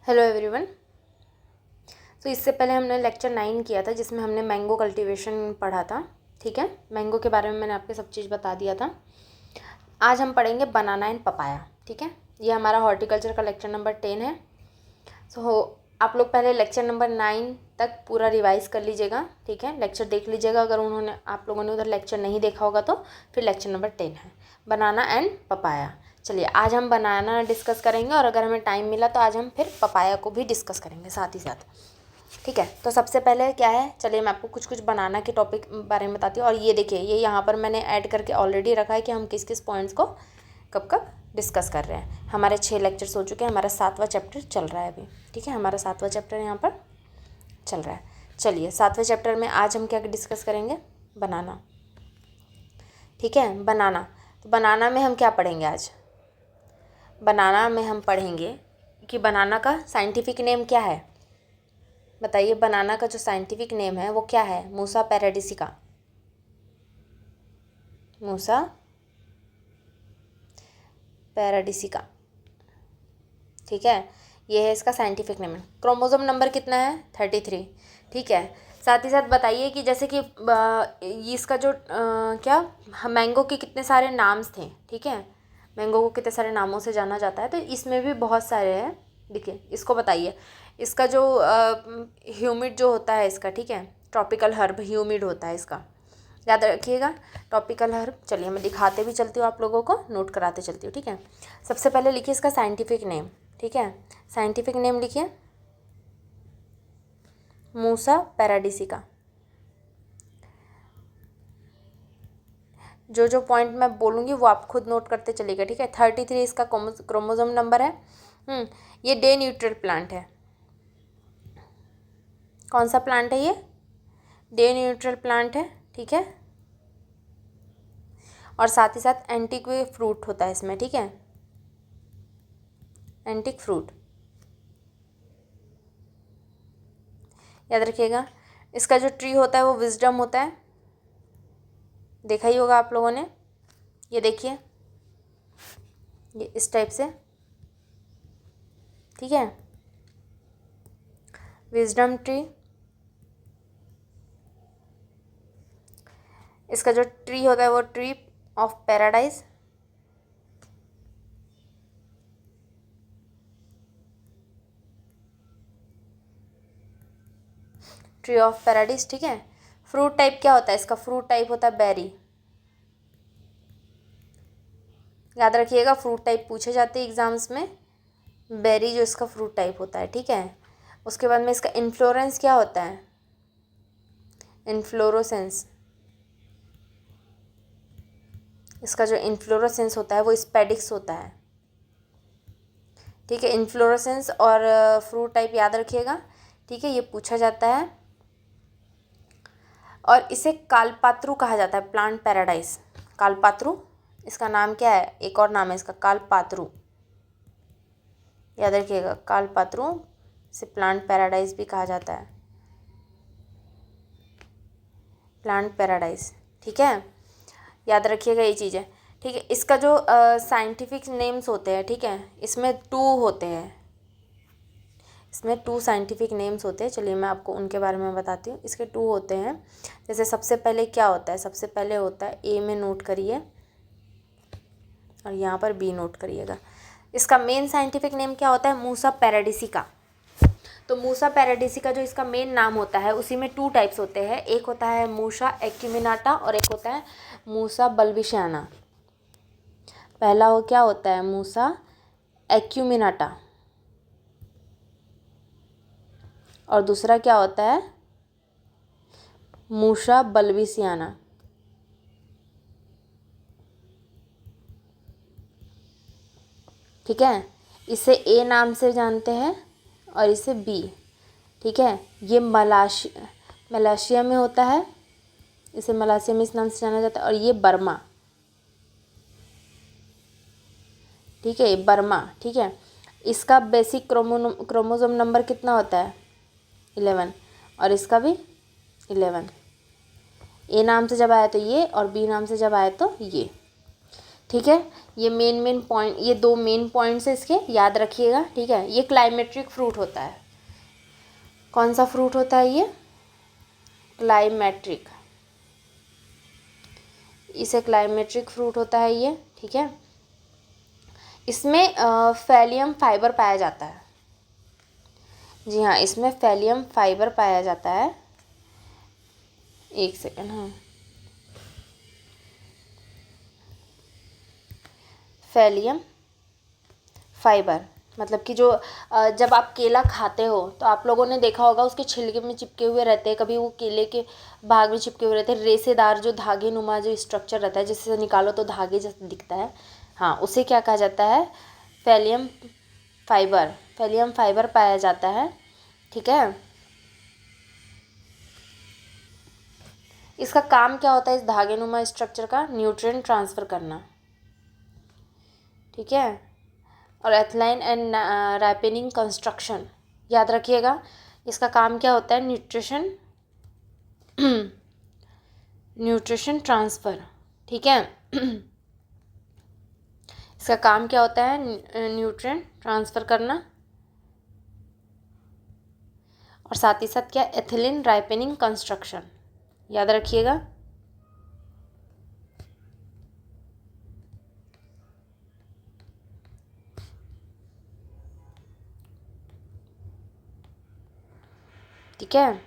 Hello everyone. तो इससे पहले हमने लेक्चर 9 किया था जिसमें हमने मैंगो कल्टीवेशन पढ़ा था। ठीक है, मैंगो के बारे में मैंने आपको सब चीज़ बता दिया था। आज हम पढ़ेंगे बनाना एंड पपाया। ठीक है, ये हमारा हॉर्टिकल्चर का लेक्चर नंबर 10 है। आप लोग पहले लेक्चर नंबर 9 तक पूरा रिवाइज़ कर लीजिएगा। ठीक है, लेक्चर देख लीजिएगा। अगर आप लोगों ने उधर लेक्चर नहीं देखा होगा तो फिर लेक्चर नंबर 10 है बनाना एंड पपाया। चलिए, आज हम बनाना डिस्कस करेंगे और अगर हमें टाइम मिला तो आज हम फिर पपाया को भी डिस्कस करेंगे साथ ही साथ। ठीक है, तो सबसे पहले क्या है, चलिए मैं आपको कुछ कुछ बनाना के टॉपिक बारे में बताती हूँ। और ये देखिए, ये यहाँ पर मैंने ऐड करके ऑलरेडी रखा है कि हम किस किस पॉइंट्स को कब कब डिस्कस कर रहे हैं। हमारे 6 लेक्चर्स हो चुके हैं, हमारा 7वां चैप्टर चल रहा है अभी। ठीक है, हमारा 7वां चैप्टर यहाँ पर चल रहा है। चलिए, 7वें चैप्टर में आज हम क्या डिस्कस करेंगे, बनाना। ठीक है, बनाना। तो बनाना में हम क्या पढ़ेंगे आज? बनाना में हम पढ़ेंगे कि बनाना का साइंटिफिक नेम क्या है। बताइए, बनाना का जो साइंटिफिक नेम है वो क्या है? मूसा पैराडिसिका। मूसा पैराडिसिका। ठीक है, ये है इसका साइंटिफिक नेम। क्रोमोसोम नंबर कितना है? 33। ठीक है, साथ ही साथ बताइए कि जैसे कि इसका जो क्या मैंगो के कितने सारे नाम्स थे। ठीक है, मैंगो को कितने सारे नामों से जाना जाता है, तो इसमें भी बहुत सारे हैं। देखिए, इसको बताइए, इसका जो ह्यूमिड जो होता है इसका, ठीक है, ट्रॉपिकल हर्ब ह्यूमिड होता है इसका, याद रखिएगा, ट्रॉपिकल हर्ब। चलिए, मैं दिखाते भी चलती हूँ, आप लोगों को नोट कराते चलती हूँ। ठीक है, सबसे पहले लिखिए इसका साइंटिफिक नेम। ठीक है, साइंटिफिक नेम लिखिए मूसा पैराडिसिका। जो जो पॉइंट मैं बोलूँगी वो आप खुद नोट करते चलिएगा। ठीक है, 33 इसका क्रोमोसोम नंबर है। ये डे न्यूट्रल प्लांट है। कौन सा प्लांट है ये? डे न्यूट्रल प्लांट है। ठीक है, और साथ ही साथ एंटिक फ्रूट होता है इसमें। ठीक है, एंटिक फ्रूट याद रखिएगा। इसका जो ट्री होता है वो विजडम होता है, देखा ही होगा आप लोगों ने। ये देखिए, ये इस टाइप से। ठीक है, विजडम ट्री। इसका जो ट्री होता है वो tree of paradise. Tree of paradise. ठीक है, फ्रूट टाइप क्या होता है इसका? फ्रूट टाइप होता है बेरी। याद रखिएगा, फ्रूट टाइप पूछे जाते हैं एग्जाम्स में, बेरी जो इसका फ्रूट टाइप होता है। ठीक है, उसके बाद में इसका इन्फ्लोरेंस क्या होता है? इन्फ्लोरोसेंस। इसका जो इन्फ्लोरोसेंस होता है वो स्पेडिक्स होता है। ठीक है, इन्फ्लोरोसेंस और फ्रूट टाइप याद रखिएगा। ठीक है, ये पूछा जाता है। और इसे कालपात्रु कहा जाता है, प्लांट पैराडाइज। कालपात्रु इसका नाम क्या है? एक और नाम है इसका, कालपात्रु। याद रखिएगा, कालपात्रु से प्लांट पैराडाइज भी कहा जाता है, प्लांट पैराडाइज। ठीक है, याद रखिएगा ये चीज़ें। ठीक है, इसका जो साइंटिफिक नेम्स होते हैं, ठीक है, इसमें 2 होते हैं, इसमें 2 साइंटिफिक नेम्स होते हैं। चलिए, मैं आपको उनके बारे में बताती हूँ। इसके 2 होते हैं। जैसे सबसे पहले क्या होता है? सबसे पहले होता है, ए में नोट करिए और यहाँ पर बी नोट करिएगा। इसका मेन साइंटिफिक नेम क्या होता है? मूसा पैराडिसिका। तो मूसा पैराडिसिका जो इसका मेन नाम होता है, उसी में 2 टाइप्स होते हैं। एक होता है मूसा एक्यूमिनाटा और एक होता है मूसा बल्बिशियाना। पहला वो क्या होता है? मूसा एक्यूमिनाटा, और दूसरा क्या होता है? मूसा बल्बिसियाना। ठीक है, इसे ए नाम से जानते हैं और इसे बी। ठीक है, ये मलेशिया में होता है, इसे मलेशिया में इस नाम से जाना जाता है। और ये बर्मा। ठीक है, ये बर्मा। ठीक है, इसका बेसिक क्रोमोसोम नंबर कितना होता है? 11, और इसका भी 11। ए नाम से जब आया तो ये, और बी नाम से जब आया तो ये। ठीक है, ये मेन पॉइंट, ये 2 मेन पॉइंट्स है इसके, याद रखिएगा। ठीक है, ये क्लाइमेट्रिक फ्रूट होता है। कौन सा फ्रूट होता है ये? क्लाइमेट्रिक, इसे क्लाइमेट्रिक फ्रूट होता है ये। ठीक है, इसमें फैलियम फाइबर पाया जाता है। जी हाँ, इसमें फैलियम फाइबर पाया जाता है। एक सेकंड, हाँ, फैलियम फाइबर मतलब कि जो जब आप केला खाते हो तो आप लोगों ने देखा होगा उसके छिलके में चिपके हुए रहते हैं, कभी वो केले के भाग में चिपके हुए रहते हैं, रेसेदार जो धागे नुमा जो स्ट्रक्चर रहता है, जिससे निकालो तो धागे जैसा दिखता है। हाँ, उसे क्या कहा जाता है? फैलियम फाइबर। फैलियम फाइबर पाया जाता है। ठीक है, इसका काम क्या होता है इस धागे नुमा स्ट्रक्चर का? न्यूट्रिएंट ट्रांसफ़र करना। ठीक है, और एथलाइन एंड रैपेनिंग कंस्ट्रक्शन, याद रखिएगा। इसका काम क्या होता है? Nutrition transfer. ठीक है, इसका काम क्या होता है? न्यूट्रिएंट ट्रांसफ़र करना, और साथ ही साथ क्या? एथिलीन राइपेनिंग कंस्ट्रक्शन, याद रखिएगा। ठीक है,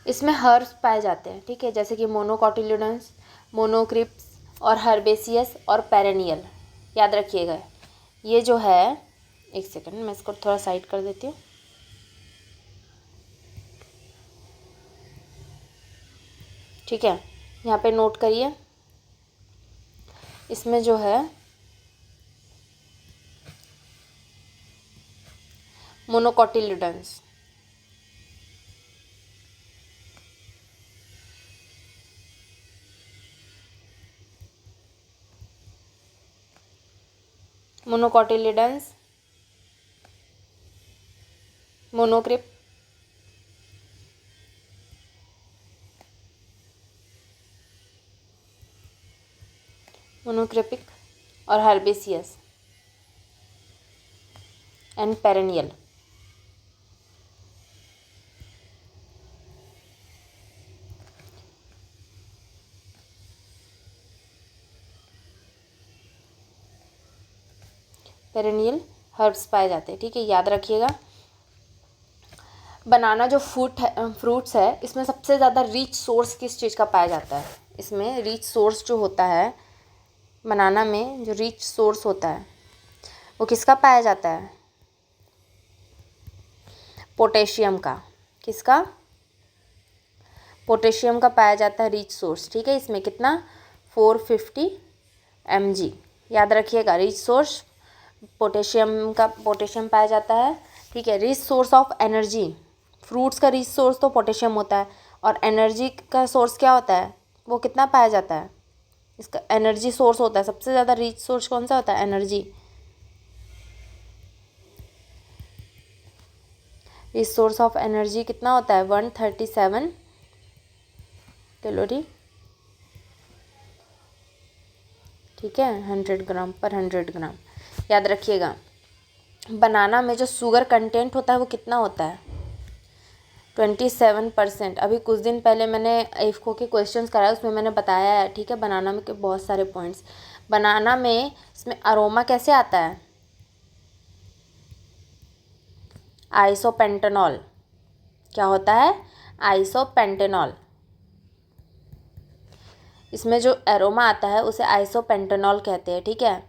इसमें हर्ब्स पाए जाते हैं। ठीक है, जैसे कि मोनोकोटिल्डोन्स, मोनोक्रिप्स और हर्बेसियस और पेरेनियल, याद रखिएगा। ये जो है, एक सेकंड मैं इसको थोड़ा साइड कर देती हूँ। ठीक है, यहाँ पे नोट करिए, इसमें जो है मोनोकोटिल्डोन्स, मोनोकोटिल्डोन्स, मोनोक्रिप, मोनोक्रिपिक और herbaceous and perennial. Perennial herbs पाए जाते हैं। ठीक है, याद रखिएगा। बनाना जो फ्रूट्स है, इसमें सबसे ज़्यादा रिच सोर्स किस चीज़ का पाया जाता है? इसमें रिच सोर्स जो होता है बनाना में, जो रिच सोर्स होता है वो किसका पाया जाता है? पोटेशियम का। किसका? पोटेशियम का पाया जाता है रिच सोर्स। ठीक है, इसमें कितना? 450 mg, याद रखिएगा। रिच सोर्स पोटेशियम का, पोटेशियम पाया जाता है। ठीक है, rich source of energy, fruits का रिच सोर्स तो पोटेशियम होता है, और एनर्जी का सोर्स क्या होता है? वो कितना पाया जाता है? इसका एनर्जी सोर्स होता है, सबसे ज़्यादा रिच सोर्स कौन सा होता है? Energy. Rich source of energy कितना होता है? 137 कैलोरी। ठीक है, 100 ग्राम पर 100 ग्राम, याद रखिएगा। बनाना में जो शुगर कंटेंट होता है वो कितना होता है? 27%। अभी कुछ दिन पहले मैंने इफ़को के क्वेश्चंस कराए, उसमें मैंने बताया है। ठीक है, बनाना में के बहुत सारे पॉइंट्स। बनाना में इसमें अरोमा कैसे आता है? आइसोपेंटेनॉल। क्या होता है? आइसोपेंटेनॉल। इसमें जो एरोमा आता है उसे आइसोपेंटेनॉल कहते हैं। ठीक है,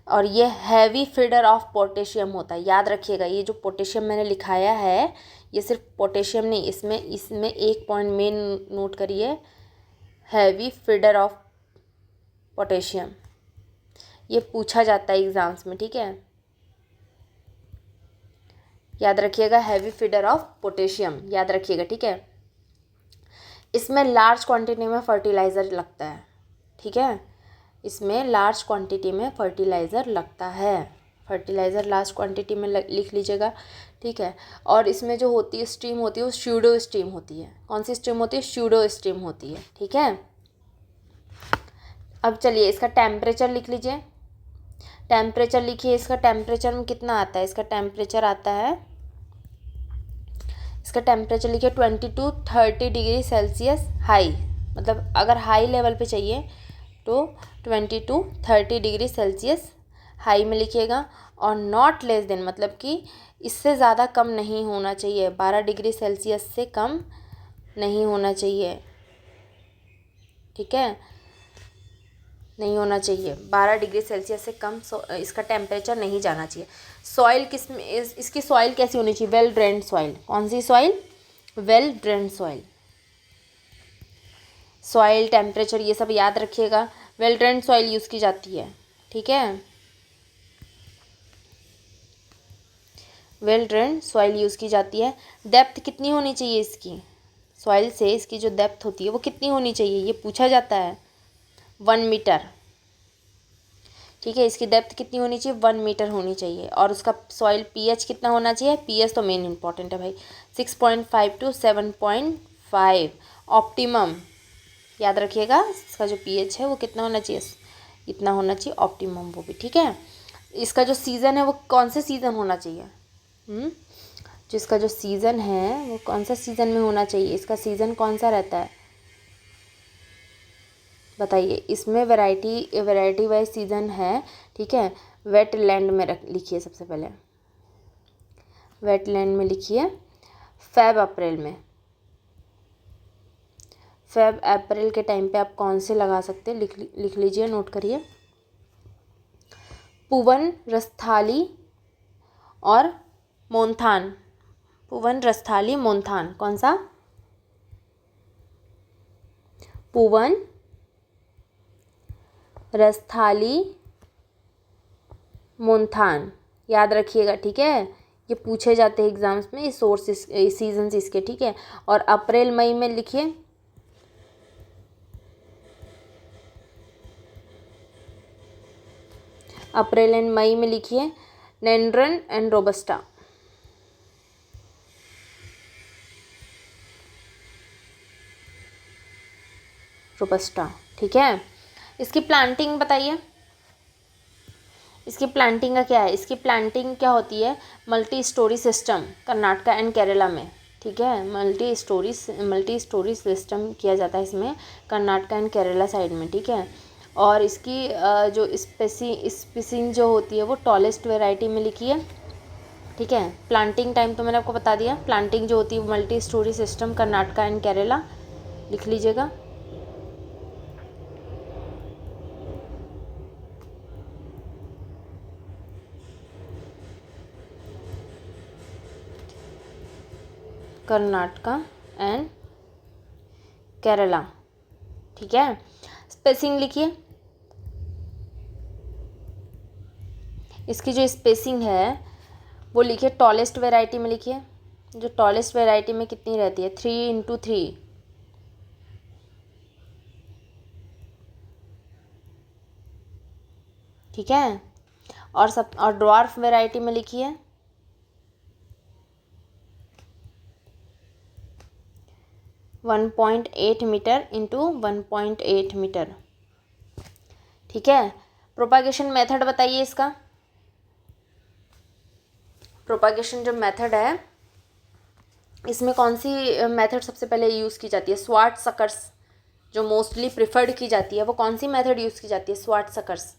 और ये हैवी फीडर ऑफ पोटेशियम होता है, याद रखिएगा। ये जो पोटेशियम मैंने लिखाया है, ये सिर्फ पोटेशियम नहीं, इसमें एक पॉइंट मेन नोट करिए, हैवी फीडर ऑफ पोटेशियम। ये पूछा जाता है एग्ज़ाम्स में। ठीक है, याद रखिएगा, हैवी फीडर ऑफ पोटेशियम, याद रखिएगा। ठीक है, इसमें लार्ज क्वांटिटी में फर्टिलाइज़र लगता है। ठीक है, इसमें लार्ज क्वांटिटी में फर्टिलाइज़र लगता है। फर्टिलाइज़र लास्ट क्वांटिटी में लिख लीजिएगा, ठीक है। और इसमें जो होती है स्ट्रीम होती है वो स्यूडो स्ट्रीम होती है। कौन सी स्ट्रीम होती है? स्यूडो स्ट्रीम होती है, ठीक है। अब चलिए इसका टेम्परेचर लिख लीजिए। टेम्परेचर लिखिए, इसका टेम्परेचर में कितना आता है? इसका टेम्परेचर आता है, इसका टेम्परेचर लिखिए 22-30 डिग्री सेल्सियस हाई। मतलब अगर हाई लेवल पे चाहिए तो 22-30 डिग्री सेल्सियस हाई में लिखिएगा। और नॉट लेस देन मतलब कि इससे ज़्यादा कम नहीं होना चाहिए, 12 डिग्री सेल्सियस से कम नहीं होना चाहिए, ठीक है, नहीं होना चाहिए। 12 डिग्री सेल्सियस से कम इसका टेम्परेचर नहीं जाना चाहिए। सॉइल किस में इसकी सॉइल कैसी होनी चाहिए? Well drained soil. कौन सी soil? Well drained soil. Soil temperature ये सब याद रखिएगा। वेल ड्रेन्ड सॉइल यूज़ की जाती है, ठीक है, वेल ड्रेन्ड सॉइल यूज़ की जाती है। डेप्थ कितनी होनी चाहिए इसकी? सॉइल से इसकी जो डेप्थ होती है वो कितनी होनी चाहिए, ये पूछा जाता है। 1 मीटर, ठीक है। इसकी डेप्थ कितनी होनी चाहिए? 1 मीटर होनी चाहिए। और उसका सॉइल पीएच कितना होना चाहिए? पीएच तो मेन इंपॉर्टेंट है भाई, 6.5 to 7.5 ऑप्टिमम। याद रखिएगा इसका जो पीएच है वो कितना होना चाहिए? इतना होना चाहिए ऑप्टिमम, वो भी, ठीक है। इसका जो सीज़न है वो कौन से सीज़न होना चाहिए? जो इसका जो सीज़न है वो कौन सा सीज़न में होना चाहिए? इसका सीज़न कौन सा रहता है बताइए। इसमें वैरायटी वाइज सीज़न है, ठीक है। वेट लैंड में लिखिए सबसे पहले, वेट लैंड में लिखिए फेब अप्रैल में। फेब अप्रैल के टाइम पे आप कौन से लगा सकते हैं? लिख लीजिए, नोट करिए। पुवन, रस्थाली और मोन्थान। पुवन, रस्थाली, मोन्थान। कौन सा? पुवन, रस्थाली, मोन्थान, याद रखिएगा, ठीक है। ये पूछे जाते हैं एग्जाम्स में, सोर्सेस सीजन्स इसके, ठीक है। और अप्रैल मई में लिखिए अप्रैल एंड मई में लिखिए नेंड्रन एंड रोबस्टा। रोबस्टा, ठीक है। इसकी प्लांटिंग बताइए, इसकी प्लांटिंग का क्या है? इसकी प्लांटिंग क्या होती है? Multi storey system Karnataka and Kerala में, ठीक है। मल्टी स्टोरी सिस्टम किया जाता है इसमें कर्नाटका एंड केरला साइड में, ठीक है। और इसकी जो स्पेसिंग जो होती है वो टॉलेस्ट वेराइटी में लिखी है, ठीक है। प्लांटिंग टाइम तो मैंने आपको बता दिया। प्लांटिंग जो होती है multi storey system Karnataka and Kerala, लिख लीजिएगा। कर्नाटका एंड केरला, ठीक है। स्पेसिंग लिखिए, इसकी जो स्पेसिंग है वो लिखिए टॉलेस्ट वैरायटी में लिखिए। जो टॉलेस्ट वैरायटी में कितनी रहती है? 3x3, ठीक है। और ड्वार्फ वैरायटी में लिखिए 1.8 मीटर इंटू 1.8 मीटर, ठीक है। प्रोपागेशन मेथड बताइए इसका। प्रोपागेशन जो मेथड है इसमें कौन सी मेथड सबसे पहले यूज़ की जाती है? स्वाट सकर्स जो मोस्टली प्रिफर्ड की जाती है वो कौन सी मेथड यूज़ की जाती है? स्वाट सकर्स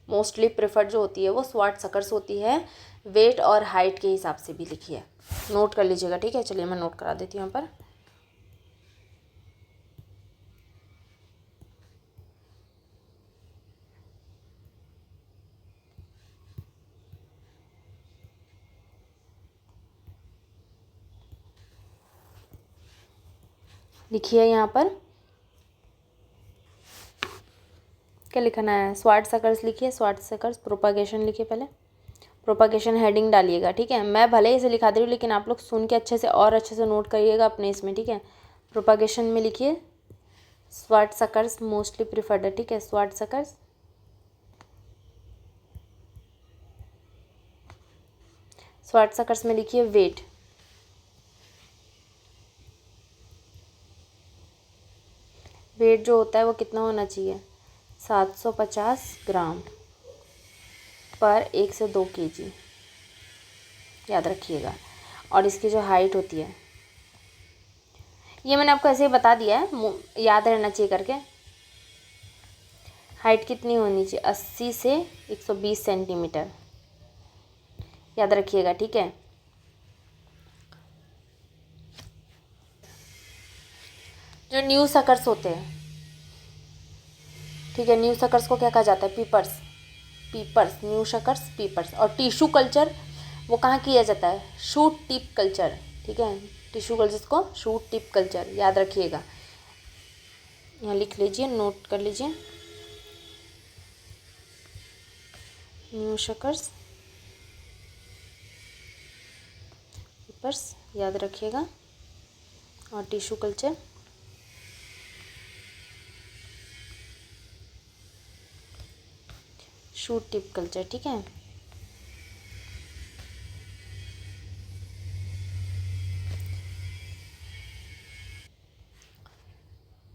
मोस्टली प्रिफर्ड जो होती है वो स्वाट सकर्स होती है। वेट और हाइट के हिसाब से भी लिखिए, नोट कर लीजिएगा, ठीक है। चलिए मैं नोट करा देती हूँ यहाँ पर। लिखिए यहाँ पर क्या लिखना है? स्वाट सकर्स लिखिए, स्वाट सकर्स। प्रोपागेशन लिखिए पहले, प्रोपागेशन हेडिंग डालिएगा, ठीक है। मैं भले ही इसे लिखा दे रही हूँ लेकिन आप लोग सुन के अच्छे से और अच्छे से नोट करिएगा अपने इसमें, ठीक है। प्रोपागेशन में लिखिए स्वाट सकर्स मोस्टली प्रिफर्ड है, ठीक है। स्वाट सकर्स स्वार्ट सकर्स में लिखिए वेट। वेट जो होता है वो कितना होना चाहिए, 750 ग्राम पर 1 से 2 केजी, याद रखिएगा। और इसकी जो हाइट होती है, ये मैंने आपको ऐसे ही बता दिया है, याद रहना चाहिए करके। हाइट कितनी होनी चाहिए, 80 से 120 सेंटीमीटर, याद रखिएगा, ठीक है। जो न्यू सकर्स होते हैं, ठीक है, न्यू सकर्स को क्या कहा जाता है, peppers, peppers, new suckers peppers. और टिश्यू कल्चर वो कहाँ किया जाता है, शूट टिप कल्चर, ठीक है, टिश्यू कल्चर को शूट टिप कल्चर, याद रखिएगा। यहाँ लिख लीजिए, नोट कर लीजिए, न्यू सकर्स पीपर्स, याद रखिएगा। और tissue culture shoot tip culture, ठीक है।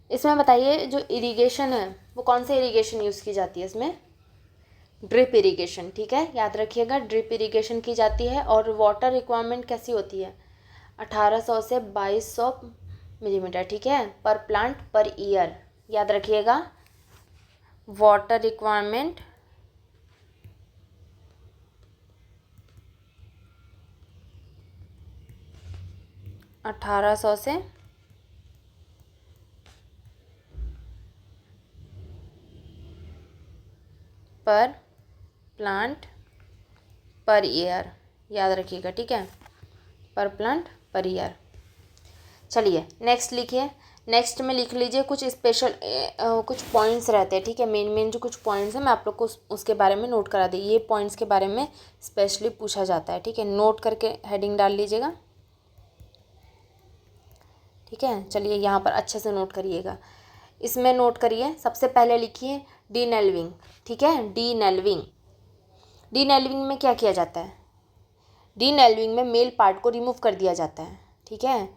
इसमें बताइए जो इरिगेशन है वो कौन से इरिगेशन यूज़ की जाती है, इसमें ड्रिप इरिगेशन, ठीक है, याद रखिएगा, ड्रिप इरिगेशन की जाती है। और वाटर रिक्वायरमेंट कैसी होती है, 1800 से 2200 मिलीमीटर, ठीक है, पर प्लांट पर ईयर, याद रखिएगा। वाटर रिक्वायरमेंट 1800 से पर प्लांट पर ईयर, याद रखिएगा, ठीक है, पर प्लांट पर ईयर। चलिए नेक्स्ट लिखिए। नेक्स्ट में लिख लीजिए कुछ स्पेशल कुछ पॉइंट्स रहते हैं, ठीक है, मेन मेन जो कुछ पॉइंट्स हैं मैं आप लोग को उसके बारे में नोट करा दी। ये पॉइंट्स के बारे में स्पेशली पूछा जाता है, ठीक है, नोट करके हेडिंग डाल लीजिएगा, ठीक है। चलिए यहाँ पर अच्छे से नोट करिएगा। इसमें नोट करिए, सबसे पहले लिखिए डीनेल्विंग, ठीक है, डीनेल्विंग। डीनेल्विंग में क्या किया जाता है, डीनेल्विंग में मेल पार्ट को रिमूव कर दिया जाता है, ठीक है।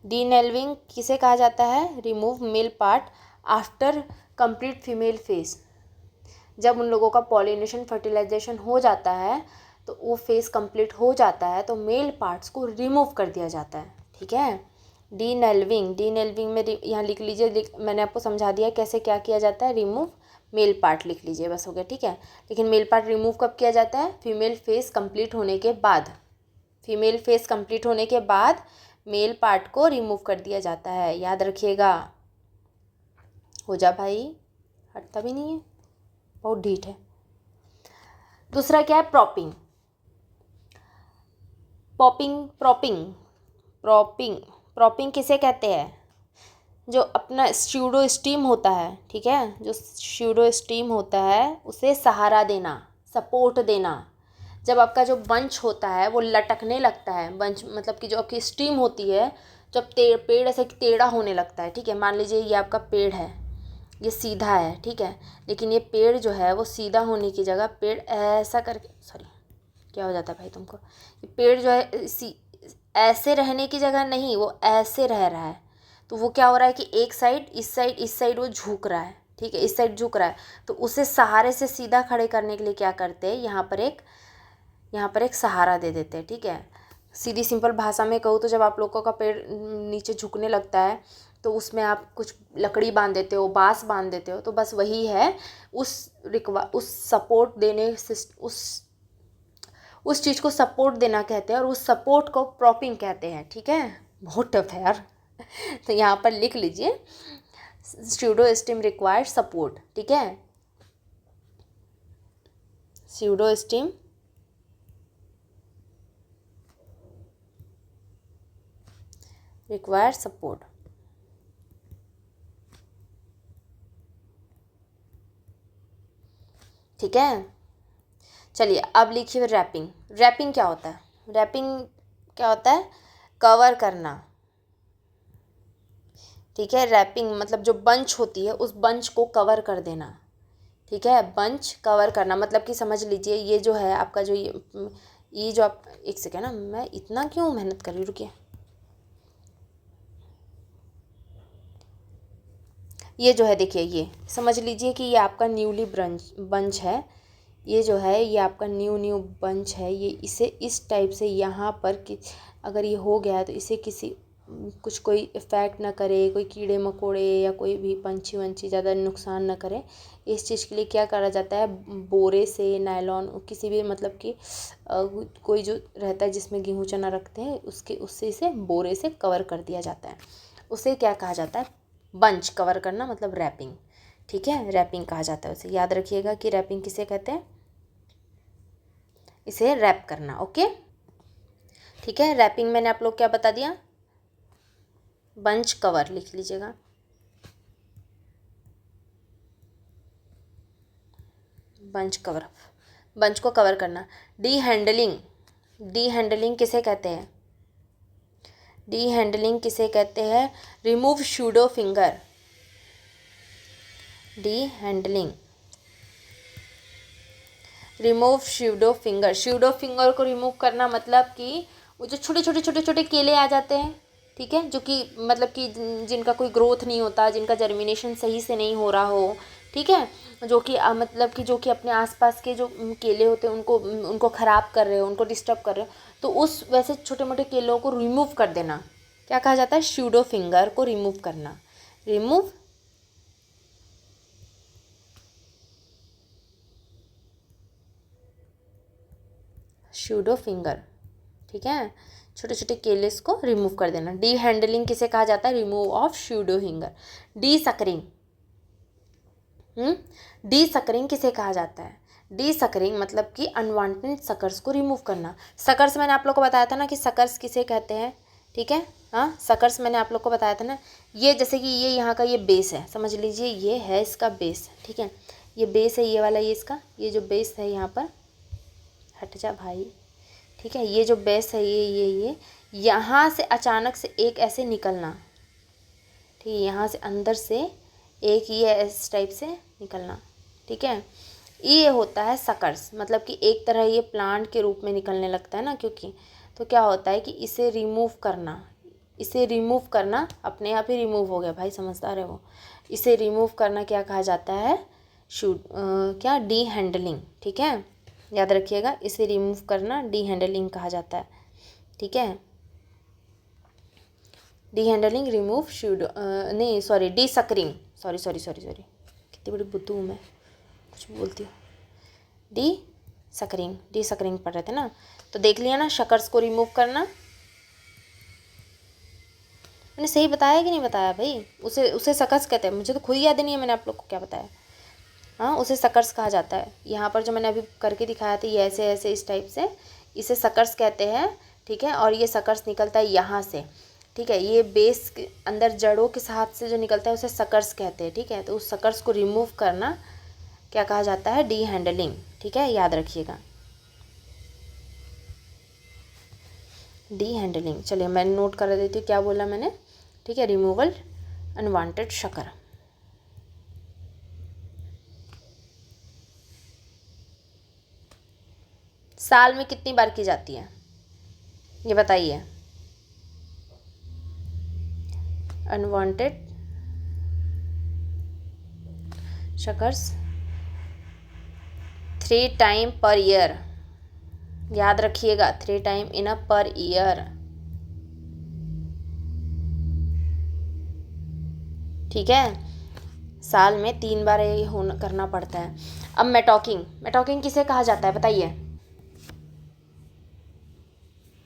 डीनेल्विंग किसे कहा जाता है, remove male part after complete female face. जब उन लोगों का पॉलिनेशन फर्टिलाइजेशन हो जाता है तो वो फेस कंप्लीट हो जाता है तो मेल पार्ट्स को रिमूव कर दिया जाता है, ठीक है। डीनेल्विंग, डीनेल्विंग में यहाँ लिख लीजिए, मैंने आपको समझा दिया कैसे क्या किया जाता है, रिमूव मेल पार्ट लिख लीजिए, बस हो गया, ठीक है। लेकिन मेल पार्ट रिमूव कब किया जाता है, फीमेल फेस कंप्लीट होने के बाद, फीमेल फेस कंप्लीट होने के बाद मेल पार्ट को रिमूव कर दिया जाता है, याद रखिएगा। हो जा भाई, हटता भी नहीं है, बहुत ढीठ है। दूसरा क्या है, propping, popping, propping, propping, propping किसे कहते हैं, जो अपना स्यूडो स्टीम होता है, ठीक है, जो स्यूडो स्टीम होता है उसे सहारा देना, सपोर्ट देना। जब आपका जो बंच होता है वो लटकने लगता है, बंच मतलब कि जो आपकी स्टीम होती है, जब पेड़ ऐसे टेढ़ा होने लगता है, ठीक है, मान लीजिए ये आपका पेड़ है, ये सीधा है, ठीक है, लेकिन ये पेड़ जो है वो सीधा होने की जगह पेड़ ऐसा करके, सॉरी क्या हो जाता है भाई तुमको, ये पेड़ जो है ऐसे रहने की जगह नहीं, वो ऐसे रह रहा है, तो वो क्या हो रहा है कि एक साइड इस साइड वो झुक रहा है, ठीक है, इस साइड झुक रहा है, तो उसे सहारे से सीधा खड़े करने के लिए क्या करते हैं, यहाँ पर एक सहारा दे देते हैं, ठीक है। सीधी सिंपल भाषा में कहूँ तो जब आप लोगों का पेड़ नीचे झुकने लगता है तो उसमें आप कुछ लकड़ी बांध देते हो, बांस बांध देते हो, तो बस वही है, उस सपोर्ट देने से उस चीज़ को सपोर्ट देना कहते हैं, और उस सपोर्ट को प्रॉपिंग कहते हैं, ठीक है। बहुत टफ है यार तो यहाँ पर लिख लीजिए स्यूडो स्टीम रिक्वायर्ड सपोर्ट, ठीक है, स्यूडो स्टीम रिक्वायर्ड सपोर्ट, ठीक है। चलिए अब लिखिए रैपिंग। रैपिंग क्या होता है, रैपिंग क्या होता है, कवर करना, ठीक है। रैपिंग मतलब जो बंच होती है उस बंच को कवर कर देना, ठीक है, बंच कवर करना, मतलब कि समझ लीजिए ये जो है आपका जो ई जो आप, एक सेकेंड ना, मैं इतना क्यों मेहनत कर रही हूँ, रुकिए। ये जो है देखिए, ये समझ लीजिए कि ये आपका न्यूली बंच है। ये जो है ये आपका न्यू बंच है। ये इसे इस टाइप से यहाँ पर कि अगर ये हो गया है तो इसे किसी कुछ कोई इफ़ेक्ट ना करे, कोई कीड़े मकोड़े या कोई भी पंछी वंछी ज़्यादा नुकसान ना करे। इस चीज़ के लिए क्या करा जाता है, बोरे से, नायलॉन, किसी भी मतलब कि कोई जो रहता है जिसमें गेहूँ चना रखते हैं उससे इसे बोरे से कवर कर दिया जाता है। उसे क्या कहा जाता है, बंच। कवर करना मतलब रैपिंग, ठीक है, रैपिंग कहा जाता है उसे। याद रखिएगा कि रैपिंग किसे कहते हैं, इसे रैप करना। ओके, ठीक है। रैपिंग मैंने आप लोग क्या बता दिया, बंच कवर लिख लीजिएगा। बंच कवर, बंच को कवर करना। डी हैंडलिंग, डी हैंडलिंग किसे कहते हैं, डी हैंडलिंग किसे कहते हैं, remove pseudo finger. D handling, remove pseudo finger. Pseudo finger को रिमूव करना मतलब कि वो जो छोटे छोटे केले आ जाते हैं, ठीक है, जो कि मतलब कि जिनका कोई ग्रोथ नहीं होता, जिनका जर्मिनेशन सही से नहीं हो रहा हो, ठीक है, जो कि मतलब कि जो कि अपने आसपास के जो केले होते हैं उनको उनको ख़राब कर रहे हो, उनको डिस्टर्ब कर रहे हो, तो उस वैसे छोटे मोटे केलों को रिमूव कर देना क्या कहा जाता है, शूडो फिंगर को रिमूव करना। रिमूव शूडो फिंगर, ठीक है, छोटे छोटे केलेस को रिमूव कर देना। डी हैंडलिंग किसे कहा जाता है, remove of pseudo finger. D suckering, D suckering किसे कहा जाता है, डी सकरिंग मतलब कि अनवांटेड सकर्स को रिमूव करना। सकर्स मैंने आप लोग को बताया था ना कि सकर्स किसे कहते हैं, ठीक है, हाँ, सकर्स मैंने आप लोग को बताया था ना। ये जैसे कि ये यहाँ का ये बेस है, समझ लीजिए ये है इसका बेस, ठीक है, ये बेस है, ये वाला, ये इसका ये जो बेस है यहाँ पर, हट जा भाई, ठीक है, ये जो बेस है ये यहाँ से अचानक से एक ऐसे निकलना, ठीक है, यहाँ से अंदर से एक ये इस टाइप से निकलना, ठीक है, ये होता है सकर्स। मतलब कि एक तरह ये प्लांट के रूप में निकलने लगता है ना, क्योंकि तो क्या होता है कि इसे रिमूव करना, इसे रिमूव करना अपने आप ही रिमूव हो गया भाई, समझदार है वो। इसे रिमूव करना क्या कहा जाता है, क्या, डी हैंडलिंग, ठीक है, याद रखिएगा, इसे रिमूव करना डी हैंडलिंग कहा जाता है, ठीक है। डी हैंडलिंग, रिमूव शूडो, नहीं सॉरी, डी सकरिंग, सॉरी कितनी बड़ी बुद्धू हूँ मैं, कुछ बोलती हूँ। डी सकरिंग पढ़ रहे थे ना, तो देख लिया ना, शकर्स को रिमूव करना। मैंने सही बताया कि नहीं बताया भाई, उसे सकर्स कहते हैं, मुझे तो खुद याद नहीं है मैंने आप लोग को क्या बताया। हाँ, उसे सकर्स कहा जाता है। यहाँ पर जो मैंने अभी करके दिखाया था, ये ऐसे ऐसे इस टाइप से, इसे सकर्स कहते हैं, ठीक है। और ये सकर्स निकलता है यहाँ से, ठीक है, ये बेस के अंदर जड़ों के साथ से जो निकलता है उसे सकर्स कहते हैं, ठीक है। तो उस सकर्स को रिमूव करना क्या कहा जाता है, डी हैंडलिंग, ठीक है, याद रखिएगा, डी हैंडलिंग। चलिए मैं नोट कर देती हूँ क्या बोला मैंने, ठीक है, रिमूवल अनवांटेड शकर। साल में कितनी बार की जाती है ये बताइए, अनवांटेड शकर्स 3 टाइम पर ईयर, याद रखिएगा, 3 time in a per year, ठीक है, साल में 3 बार ये करना पड़ता है। अब मेटॉकिंग किसे कहा जाता है बताइए,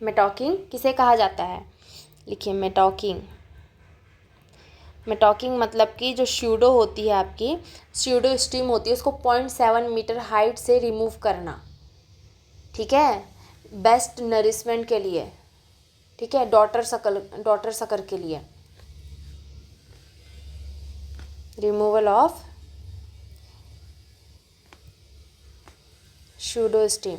मेटॉकिंग किसे कहा जाता है, लिखिए, मेटॉकिंग मतलब कि जो स्यूडो होती है आपकी, स्यूडो स्टीम होती है, उसको 0.7 मीटर हाइट से रिमूव करना, ठीक है, बेस्ट नरिशमेंट के लिए, ठीक है, डॉटर सकर के लिए, रिमूवल ऑफ स्यूडो स्टीम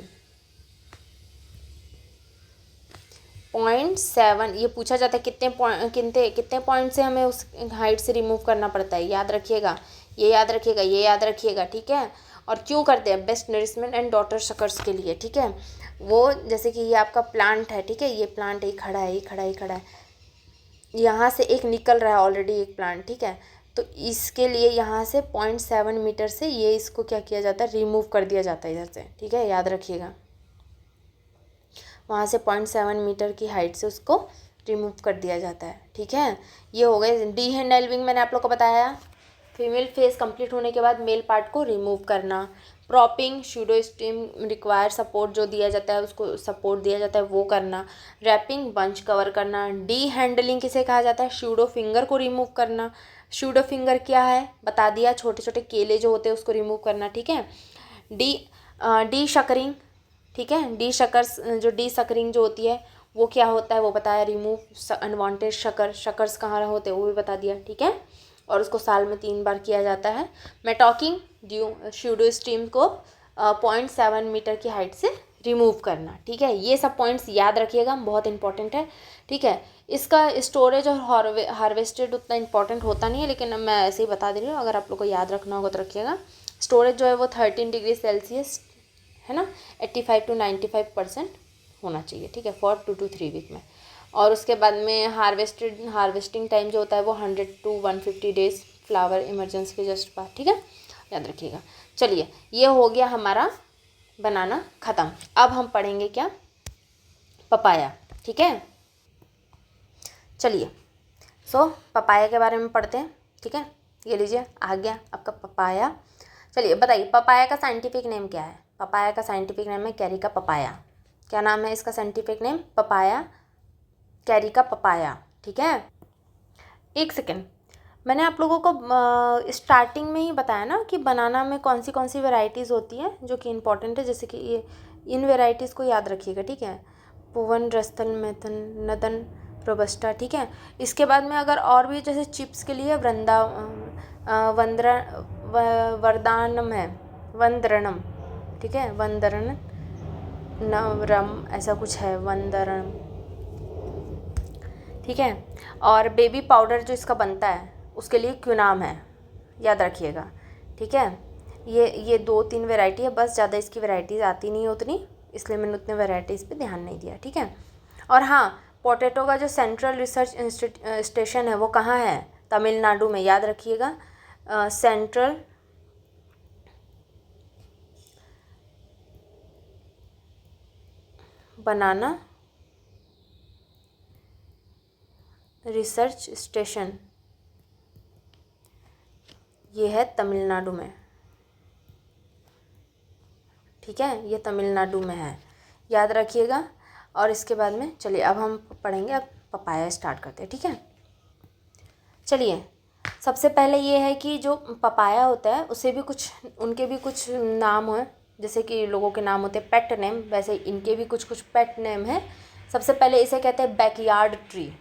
0.7, ये पूछा जाता है कितने पॉइंट से हमें उस हाइट से रिमूव करना पड़ता है, याद रखिएगा, ये याद रखिएगा, ये याद रखिएगा, ठीक है। और क्यों करते हैं? बेस्ट नरिशमेंट एंड डॉटर शकर्स के लिए, ठीक है। वो जैसे कि ये आपका प्लांट है, ठीक है, ये प्लांट ही खड़ा है, ये खड़ा ही खड़ा है, यहाँ से एक निकल रहा है ऑलरेडी एक प्लांट, ठीक है। तो इसके लिए यहाँ से 0.7 मीटर से ये इसको क्या किया जाता है? रिमूव कर दिया जाता है इधर से, ठीक है, याद रखिएगा। वहाँ से 0.7 मीटर की हाइट से उसको रिमूव कर दिया जाता है, ठीक है। ये हो गए डी हैंड एल्विंग, मैंने आप लोग को बताया। फीमेल फेस कंप्लीट होने के बाद मेल पार्ट को रिमूव करना। Propping, pseudo steam require support जो दिया जाता है उसको सपोर्ट दिया जाता है वो करना। रैपिंग, बंच कवर करना। डी हैंडलिंग किसे कहा जाता है? शूडो फिंगर को रिमूव करना। शूडो फिंगर क्या है बता दिया, छोटे छोटे केले जो होते हैं उसको रिमूव करना, ठीक है। डी शकरिंग, ठीक है, डी शकरिंग जो होती है वो क्या होता है वो बताया। रिमूव अनवांटेड शकर्स कहाँ होते हैं वो भी बता दिया, ठीक है। और उसको साल में 3 बार किया जाता है। मेटॉकिंग, शूडो स्टीम को 0.7 मीटर की हाइट से रिमूव करना, ठीक है। ये सब पॉइंट्स याद रखिएगा, बहुत इंपॉर्टेंट है, ठीक है। इसका स्टोरेज और हार्वेस्टेड उतना इंपॉर्टेंट होता नहीं है, लेकिन मैं ऐसे ही बता दे रही हूँ, अगर आप लोग को याद रखना होगा तो रखिएगा। स्टोरेज जो है वो 13 डिग्री सेल्सियस है ना, 85 to 95% होना चाहिए, ठीक है, फॉर 2 to 3 वीक में। और उसके बाद में हार्वेस्टिंग टाइम जो होता है वो 100 to 150 डेज फ्लावर इमरजेंसी के जस्ट बाद, ठीक है, याद रखिएगा। चलिए, ये हो गया हमारा बनाना ख़त्म। अब हम पढ़ेंगे क्या? पपाया, ठीक है। चलिए, पपाया के बारे में पढ़ते हैं, ठीक है। ये लीजिए, आ गया आपका पपाया। चलिए बताइए, पपाया का साइंटिफिक नेम क्या है? पपाया का साइंटिफिक नेम है कैरिका पपाया। क्या नाम है इसका scientific name? Papaya, Carica papaya, ठीक है। एक सेकेंड, मैंने आप लोगों को स्टार्टिंग में ही बताया ना कि बनाना में कौन सी वैरायटीज़ होती हैं जो कि इम्पॉर्टेंट है, जैसे कि ये इन वैरायटीज़ को याद रखिएगा, ठीक है। पुवन, रस्तल, मेथन, नदन, रोबस्टा, ठीक है। इसके बाद में अगर और भी जैसे चिप्स के लिए वरदानम है, वंदरणम, ठीक है, वंदरण नवरम ऐसा कुछ है, वंदरण, ठीक है। और बेबी पाउडर जो इसका बनता है उसके लिए क्यों नाम है, याद रखिएगा, ठीक है। ये 2-3 वैरायटी है बस, ज़्यादा इसकी वैरायटीज़ आती नहीं है उतनी, इसलिए मैंने उतने वैरायटीज़ पे ध्यान नहीं दिया, ठीक है। और हाँ, पोटैटो का जो सेंट्रल रिसर्च स्टेशन है वो कहाँ है? तमिलनाडु में, याद रखिएगा। सेंट्रल बनाना रिसर्च स्टेशन, ये है तमिलनाडु में, ठीक है, ये तमिलनाडु में है, याद रखिएगा। और इसके बाद में चलिए अब हम पढ़ेंगे, अब पपाया स्टार्ट करते हैं, ठीक है। चलिए, सबसे पहले ये है कि जो पपाया होता है उसे भी कुछ, उनके भी कुछ नाम हैं, जैसे कि लोगों के नाम होते हैं पेट नेम, वैसे इनके भी कुछ पेट नेम है। सबसे पहले इसे कहते हैं बैकयार्ड ट्री।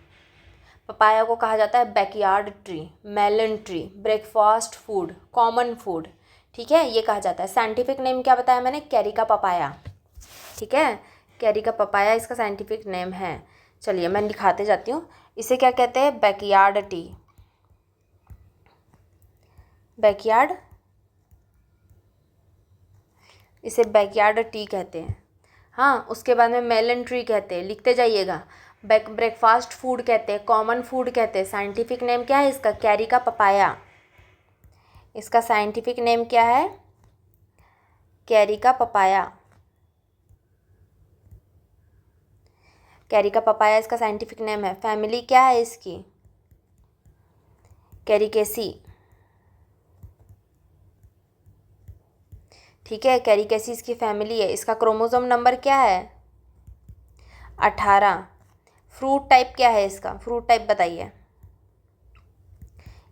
पपाया को कहा जाता है backyard tree, melon tree, breakfast food, common food, ठीक है, ये कहा जाता है। साइंटिफिक नेम क्या बताया मैंने? कैरिका पपाया, ठीक है, कैरिका पपाया इसका साइंटिफिक नेम है। चलिए मैं लिखाते जाती हूँ। इसे क्या कहते हैं? बैकयार्ड टी, बैकयार्ड, इसे बैकयार्ड टी कहते हैं। हाँ, उसके बाद में मेलन ट्री कहते हैं, लिखते जाइएगा। ब्रेकफास्ट फूड कहते हैं, कॉमन फूड कहते हैं। साइंटिफिक नेम क्या है इसका? कैरिका पपाया, इसका साइंटिफिक नेम क्या है? कैरिका पपाया, कैरिका पपाया इसका साइंटिफिक नेम है। फैमिली क्या है इसकी? कैरिकेसी, ठीक है, कैरिकेसी इसकी फैमिली है। इसका क्रोमोसोम नंबर क्या है? 18। फ्रूट टाइप क्या है इसका? फ्रूट टाइप बताइए।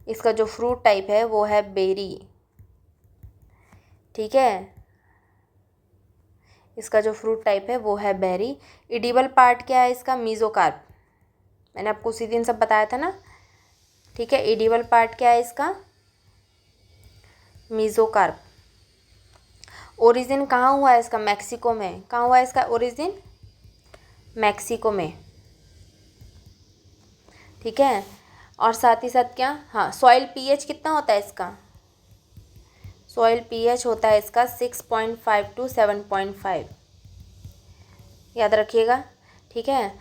इसका जो फ्रूट टाइप है वो है बेरी, ठीक है, इसका जो फ्रूट टाइप है वो है बेरी। इडिबल पार्ट क्या है इसका? मीजोकार्प, मैंने आपको उसी दिन सब बताया था ना, ठीक है। इडिबल पार्ट क्या है इसका? मीजोकार्प। ओरिजिन कहाँ हुआ है इसका? मैक्सिको में। कहाँ हुआ है इसका ओरिजिन? मैक्सिको में, ठीक है। और साथ ही साथ क्या, हाँ, सॉइल पीएच कितना होता है इसका? सॉइल पीएच होता है इसका 6.5 to 7.5, याद रखिएगा, ठीक है।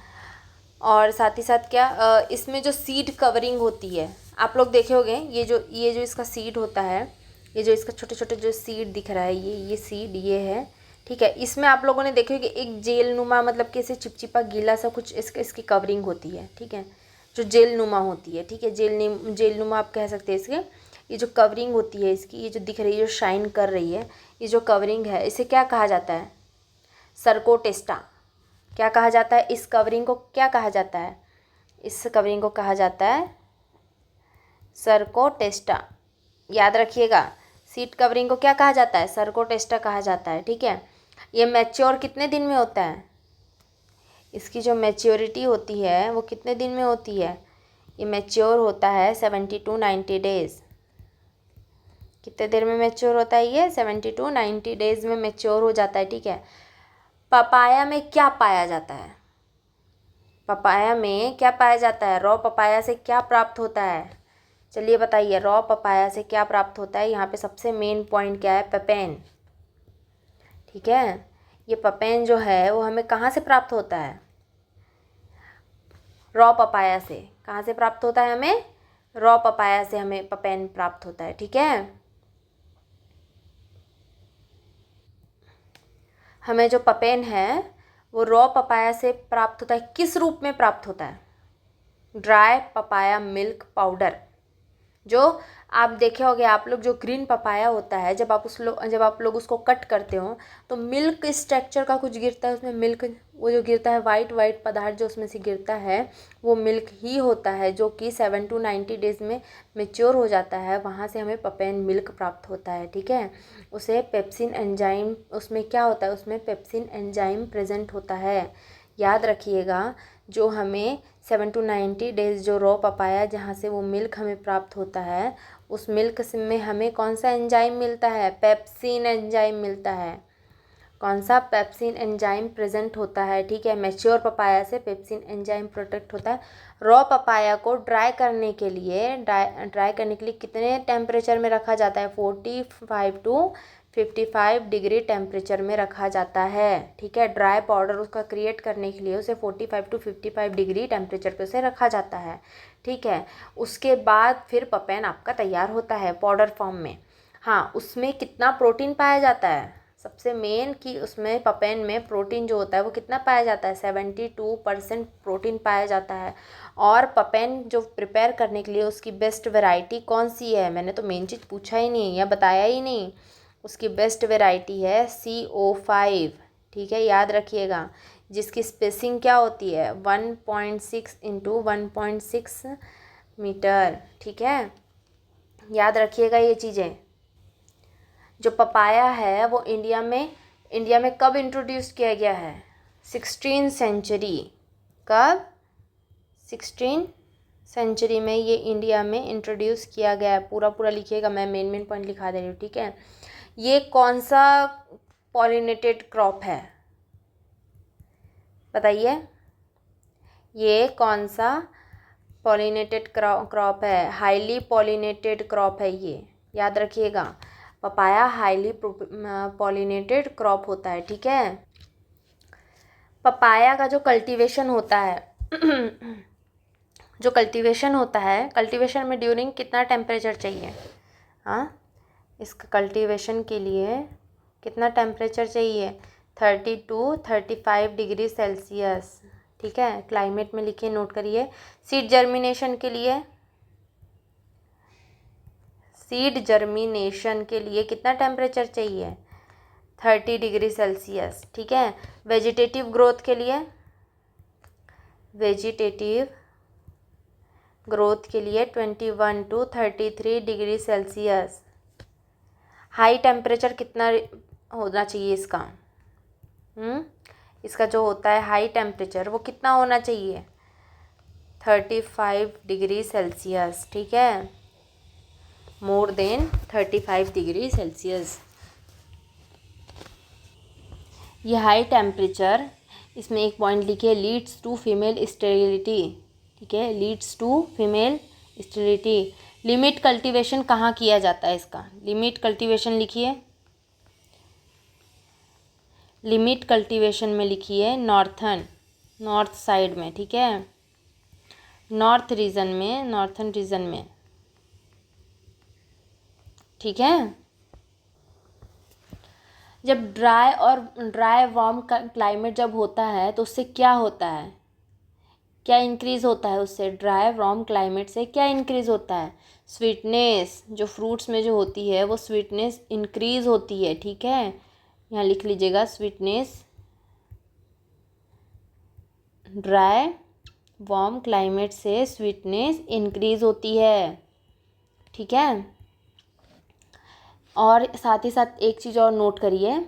और साथ ही साथ क्या इसमें जो सीड कवरिंग होती है, आप लोग देखे होंगे, ये जो इसका सीड होता है, ये जो इसका छोटे छोटे जो सीड दिख रहा है, ये सीड ये है, ठीक है। इसमें आप लोगों ने देखे होंगे एक जेल नुमा, मतलब कि ऐसे चिपचिपा गीला सा कुछ इसकी कवरिंग होती है, ठीक है, जो जेल नुमा होती है, ठीक है, जेल नुमा आप कह सकते हैं इसके। ये जो कवरिंग होती है इसकी, ये जो दिख रही है, जो शाइन कर रही है, ये जो कवरिंग है, इसे क्या कहा जाता है? सर्कोटेस्टा। क्या कहा जाता है? इस कवरिंग को क्या कहा जाता है? इस कवरिंग को कहा जाता है सर्कोटेस्टा, याद रखिएगा। सीड कवरिंग को क्या कहा जाता है? सर्कोटेस्टा कहा जाता है, ठीक है। ये मैच्योर कितने दिन में होता है? इसकी जो मैच्योरिटी होती है वो कितने दिन में होती है? ये मैच्योर होता है 70 to 90 डेज़। कितने देर में मैच्योर होता है ये? 70 to 90 डेज़ में मैच्योर हो जाता है, ठीक है। पपाया में क्या पाया जाता है? पपाया में क्या पाया जाता है? रॉ पपाया से क्या प्राप्त होता है? चलिए बताइए, रॉ पपाया से क्या प्राप्त होता है? यहाँ पे सबसे मेन पॉइंट क्या है? पेपेन, ठीक है। ये पेपेन जो है वो हमें कहाँ से प्राप्त होता है? रॉ पपाया से। कहाँ से प्राप्त होता है हमें? रॉ पपाया से हमें पेपेन प्राप्त होता है, ठीक है। हमें जो पेपेन है वो रॉ पपाया से प्राप्त होता है। किस रूप में प्राप्त होता है? Dry papaya milk powder. जो आप देखे होंगे, आप लोग, जो ग्रीन पपाया होता है, जब आप लोग उसको कट करते हो तो मिल्क स्ट्रक्चर का कुछ गिरता है उसमें, मिल्क वो जो गिरता है, वाइट पदार्थ जो उसमें से गिरता है वो मिल्क ही होता है, जो कि 7 to 90 डेज़ में मेच्योर हो जाता है। वहाँ से हमें पेपेन मिल्क प्राप्त होता है, ठीक है। उसे पेप्सिन एंजाइम, उसमें क्या होता है? उसमें पेप्सिन एंजाइम प्रेजेंट होता है, याद रखिएगा। जो हमें 7 to 90 डेज़ जो रॉ पपाया जहाँ से वो मिल्क हमें प्राप्त होता है, उस मिल्क में हमें कौन सा एंजाइम मिलता है? पेप्सिन एंजाइम मिलता है। कौन सा? पेप्सिन एंजाइम प्रेजेंट होता है, ठीक है। मैच्योर पपाया से पेप्सिन एंजाइम प्रोटेक्ट होता है। रॉ पपाया को ड्राई करने के लिए कितने टेम्परेचर में रखा जाता है? 45 to 55 डिग्री टेम्परेचर में रखा जाता है, ठीक है। ड्राई पाउडर उसका क्रिएट करने के लिए उसे 45 to 55 डिग्री टेम्परेचर पे उसे रखा जाता है, ठीक है। उसके बाद फिर पेपेन आपका तैयार होता है पाउडर फॉर्म में। हाँ, उसमें कितना प्रोटीन पाया जाता है? सबसे मेन कि उसमें पेपेन में प्रोटीन जो होता है वो कितना पाया जाता है? 72% प्रोटीन पाया जाता है। और पेपेन जो प्रिपेयर करने के लिए उसकी बेस्ट वैरायटी कौन सी है? मैंने तो मेन चीज़ पूछा ही नहीं या बताया ही नहीं। उसकी बेस्ट वैरायटी है CO5, ठीक है, याद रखिएगा। जिसकी स्पेसिंग क्या होती है? 1.6 × 1.6 मीटर, ठीक है, याद रखिएगा ये चीज़ें। जो पपाया है वो इंडिया में कब इंट्रोड्यूस किया गया है? 16th century. कब? 16th सेंचुरी में ये इंडिया में इंट्रोड्यूस किया गया है। पूरा लिखिएगा, मैं मेन पॉइंट लिखा दे रही हूँ, ठीक है। ये कौन सा पॉलिनेटेड क्रॉप है? बताइए, ये कौन सा पॉलिनेटेड क्रॉप है? हाईली पॉलिनेटेड क्रॉप है ये, याद रखिएगा। पपाया हाईली पॉलिनेटेड क्रॉप होता है, ठीक है। पपाया का जो कल्टीवेशन होता है कल्टीवेशन में ड्यूरिंग कितना टेम्परेचर चाहिए? हाँ, इसका कल्टीवेशन के लिए कितना टेम्परेचर चाहिए? 30 to 35 डिग्री सेल्सियस, ठीक है। क्लाइमेट में लिखिए, नोट करिए। सीड जर्मिनेशन के लिए कितना टेम्परेचर चाहिए? 30 डिग्री सेल्सियस, ठीक है। वेजिटेटिव ग्रोथ के लिए 21 to 33 degree Celsius. High temperature कितना होना चाहिए इसका? इसका जो होता है हाई टेम्परेचर वो कितना होना चाहिए? 35 डिग्री सेल्सियस, ठीक है, मोर देन 35 डिग्री सेल्सियस। ये हाई टेम्परेचर, इसमें एक पॉइंट लिखिए, लीड्स टू फीमेल स्टेरिलिटी, ठीक है, leads to female sterility. Limit cultivation कहाँ किया जाता है इसका? लिमिट कल्टीवेशन लिखिए, लिमिट कल्टीवेशन में लिखिए नॉर्थ साइड में, ठीक है, नॉर्थन रीजन में, ठीक है। जब ड्राई वार्म क्लाइमेट जब होता है तो उससे क्या होता है, क्या इंक्रीज़ होता है उससे? ड्राई वार्म क्लाइमेट से क्या इंक्रीज़ होता है? स्वीटनेस, जो फ्रूट्स में जो होती है वो स्वीटनेस इंक्रीज़ होती है, ठीक है। यहाँ लिख लीजिएगा, स्वीटनेस ड्राई वार्म क्लाइमेट से स्वीटनेस इंक्रीज़ होती है, ठीक है। और साथ ही साथ एक चीज़ और नोट करिए,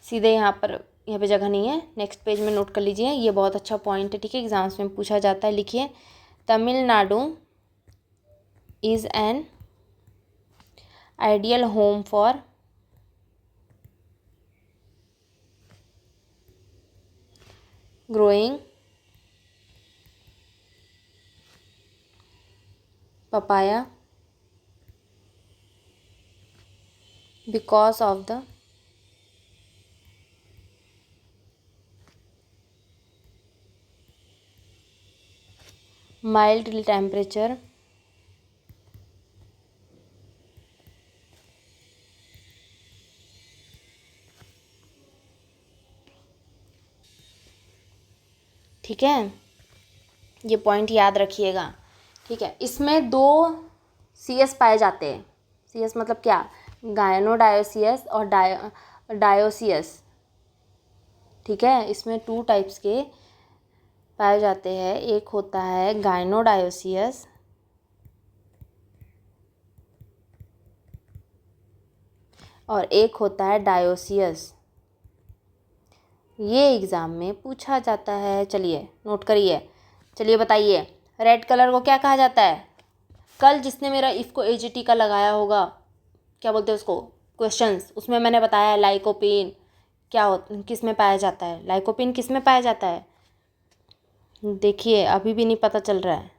सीधे यहाँ पे जगह नहीं है, नेक्स्ट पेज में नोट कर लीजिए, ये बहुत अच्छा पॉइंट है, ठीक है, एग्जाम्स में पूछा जाता है। लिखिए, Tamil Nadu is an ideal home for growing papaya because of the mild temperature, ठीक है, ये पॉइंट याद रखिएगा, ठीक है। इसमें 2 CS पाए जाते हैं। CS मतलब क्या? गायनोडायोसियस और डायोसियस, ठीक है। इसमें 2 टाइप्स के पाए जाते हैं, एक होता है गायनोडायोसियस और एक होता है डायोसियस। ये एग्ज़ाम में पूछा जाता है, चलिए नोट करिए। चलिए बताइए, रेड कलर को क्या कहा जाता है? कल जिसने मेरा इफ़ को AGT का लगाया होगा, क्या बोलते हैं उसको, क्वेश्चंस, उसमें मैंने बताया लाइकोपीन किस में पाया जाता है, लाइकोपीन किस में पाया जाता है। देखिए अभी भी नहीं पता चल रहा है,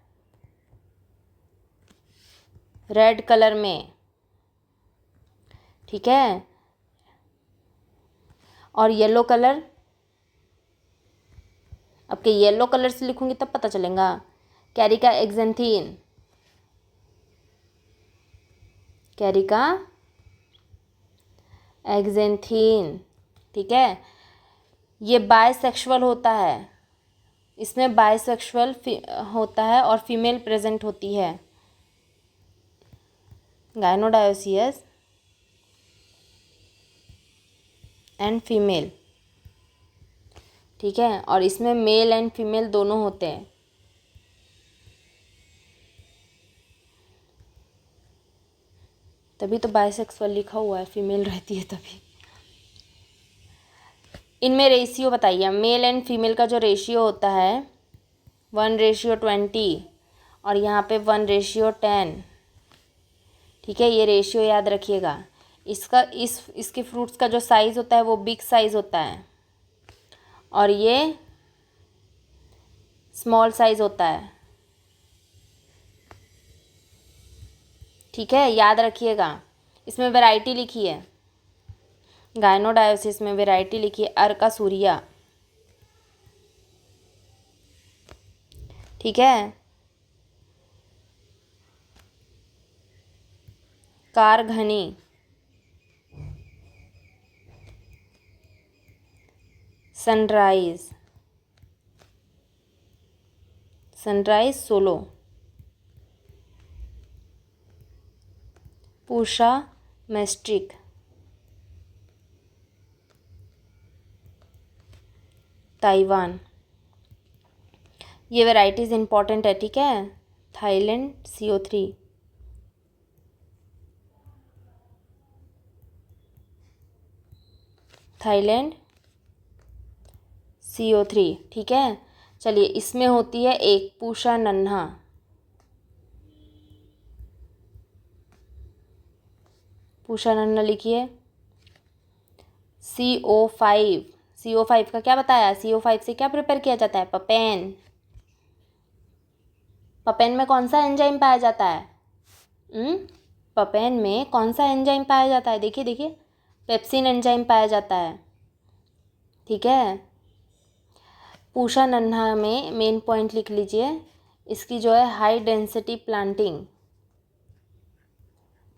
रेड कलर में, ठीक है। और येलो कलर, अब के येलो कलर से लिखूंगी तब पता चलेगा। कैरिका एक्जेंथीन, कैरिका एक्जेंथीन, ठीक है। ये बायसेक्सुअल होता है, इसमें बायसेक्सुअल होता है और फीमेल प्रेजेंट होती है, गायनोडायोसियस एंड फीमेल, ठीक है। और इसमें मेल एंड फीमेल दोनों होते हैं, तभी तो बायसेक्सुअल लिखा हुआ है, फीमेल रहती है तभी। इनमें रेशियो बताइए, मेल एंड फीमेल का जो रेशियो होता है 1:20 और यहाँ पे 1:10, ठीक है। ये रेशियो याद रखिएगा। इसके फ्रूट्स का जो साइज़ होता है वो बिग साइज़ होता है और ये स्मॉल साइज़ होता है, ठीक है, याद रखिएगा। इसमें वैरायटी लिखी है, गायनोडायोसिस में वैरायटी लिखी है अर्का सूरिया, ठीक है। कारघनी, सनराइज सोलो, पूषा मैस्ट्रिक, ताइवान। ये वैराइटीज़ इंपॉर्टेंट है, ठीक है। थाईलैंड CO3, थाईलैंड CO3, ठीक है। चलिए इसमें होती है एक पूषा नन्हा, पूषा नन्हा लिखिए। CO5 का क्या बताया? CO5 से क्या प्रिपेयर किया जाता है? पपेन। पपेन में कौन सा एंजाइम पाया जाता है? पपेन में कौन सा एंजाइम पाया जाता है? देखिए देखिए, पेप्सिन एंजाइम पाया जाता है, ठीक है। पूषा नन्हा में मेन पॉइंट लिख लीजिए, इसकी जो है हाई डेंसिटी प्लांटिंग,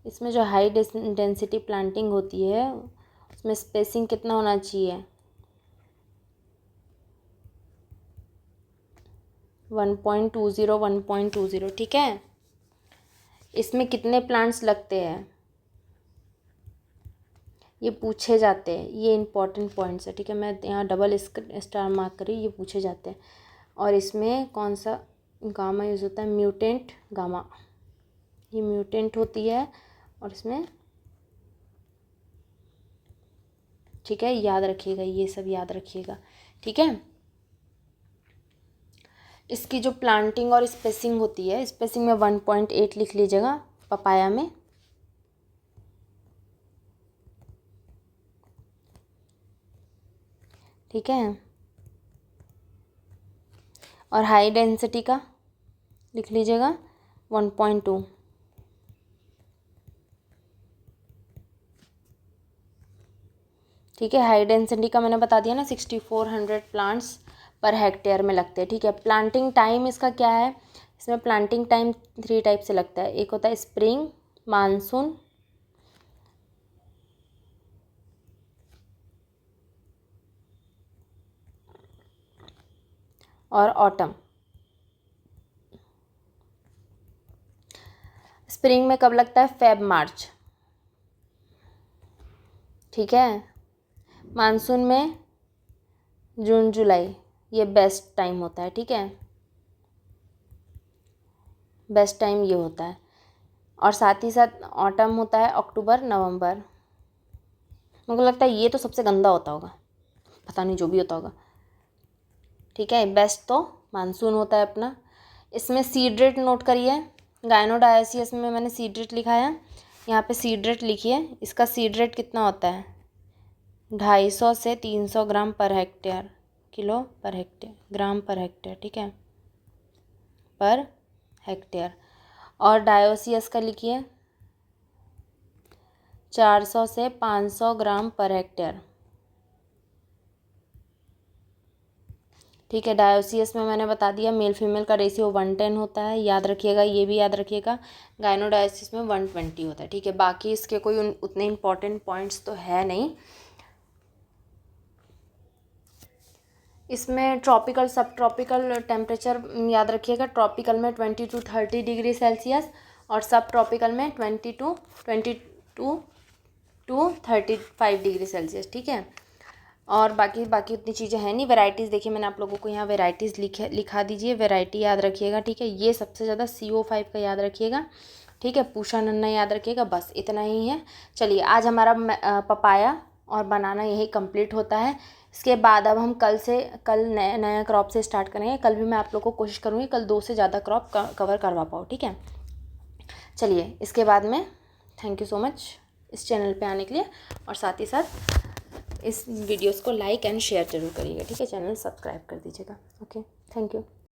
इसमें जो हाई डेंसिटी प्लांटिंग होती है उसमें स्पेसिंग कितना होना चाहिए? 1.20 1.20, ठीक है। इसमें कितने प्लांट्स लगते हैं ये पूछे जाते हैं, ये इंपॉर्टेंट पॉइंट्स है, ठीक है। मैं यहाँ डबल स्टार मार्क करी, ये पूछे जाते हैं। और इसमें कौन सा गामा यूज़ होता है? म्यूटेंट गामा, ये म्यूटेंट होती है। और इसमें, ठीक है, याद रखिएगा, ये सब याद रखिएगा, ठीक है। इसकी जो प्लांटिंग और स्पेसिंग होती है, स्पेसिंग में 1.8 लिख लीजिएगा पपाया में, ठीक है। और हाई डेंसिटी का लिख लीजिएगा 1.2, ठीक है। हाई डेंसिटी का मैंने बता दिया ना, 6400 प्लांट्स पर हेक्टेयर में लगते हैं, ठीक है। प्लांटिंग टाइम इसका क्या है? इसमें प्लांटिंग टाइम 3 टाइप से लगता है। एक होता है स्प्रिंग, मानसून और ऑटम। स्प्रिंग में कब लगता है? फेब मार्च, ठीक है। मानसून में जून जुलाई, ये बेस्ट टाइम होता है, ठीक है, बेस्ट टाइम ये होता है। और साथ ही साथ ऑटम होता है अक्टूबर नवंबर। मेरे को लगता है ये तो सबसे गंदा होता होगा, पता नहीं, जो भी होता होगा, ठीक है। बेस्ट तो मानसून होता है अपना। इसमें सीड रेट नोट करिए, गायनोडायोसियस में मैंने सीड रेट लिखा है, यहाँ पे सीड रेट लिखिए। इसका सीड रेट कितना होता है? 250 से 300 ग्राम per hectare, kilo per hectare, ग्राम पर हेक्टेयर, ठीक है, पर हेक्टेयर। और डायोसियस का लिखिए 400 से 500 ग्राम पर हेक्टेयर, ठीक है। डायोसियस में मैंने बता दिया मेल फीमेल का रेशियो 110 होता है, याद रखिएगा, ये भी याद रखिएगा। गायनोडायोसिस में 120 होता है, ठीक है। बाकी इसके कोई उतने इंपॉर्टेंट पॉइंट्स तो है नहीं। इसमें ट्रॉपिकल सब ट्रॉपिकल टेम्परेचर याद रखिएगा। ट्रॉपिकल में 20 to 30 डिग्री सेल्सियस और सब ट्रॉपिकल में 22 to 35 डिग्री सेल्सियस, ठीक है। और बाकी उतनी चीज़ें हैं नहीं। वैराइटीज़ देखिए, मैंने आप लोगों को यहाँ वैराइटीज़ लिखा दीजिए, वैरायटी याद रखिएगा, ठीक है। ये सबसे ज़्यादा CO5 का याद रखिएगा, ठीक है। पूषा नन्हा याद रखिएगा, बस इतना ही है। चलिए, आज हमारा पपाया और बनाना यही कंप्लीट होता है। इसके बाद अब हम कल नया क्रॉप से स्टार्ट करेंगे। कल भी मैं आप लोग को कोशिश करूँगी कल 2 से ज़्यादा क्रॉप कवर करवा पाऊँ, ठीक है। चलिए, इसके बाद में थैंक यू सो मच इस चैनल पे आने के लिए, और साथ ही साथ इस वीडियोस को लाइक एंड शेयर जरूर करिएगा, ठीक है। चैनल सब्सक्राइब कर दीजिएगा। Okay, thank you.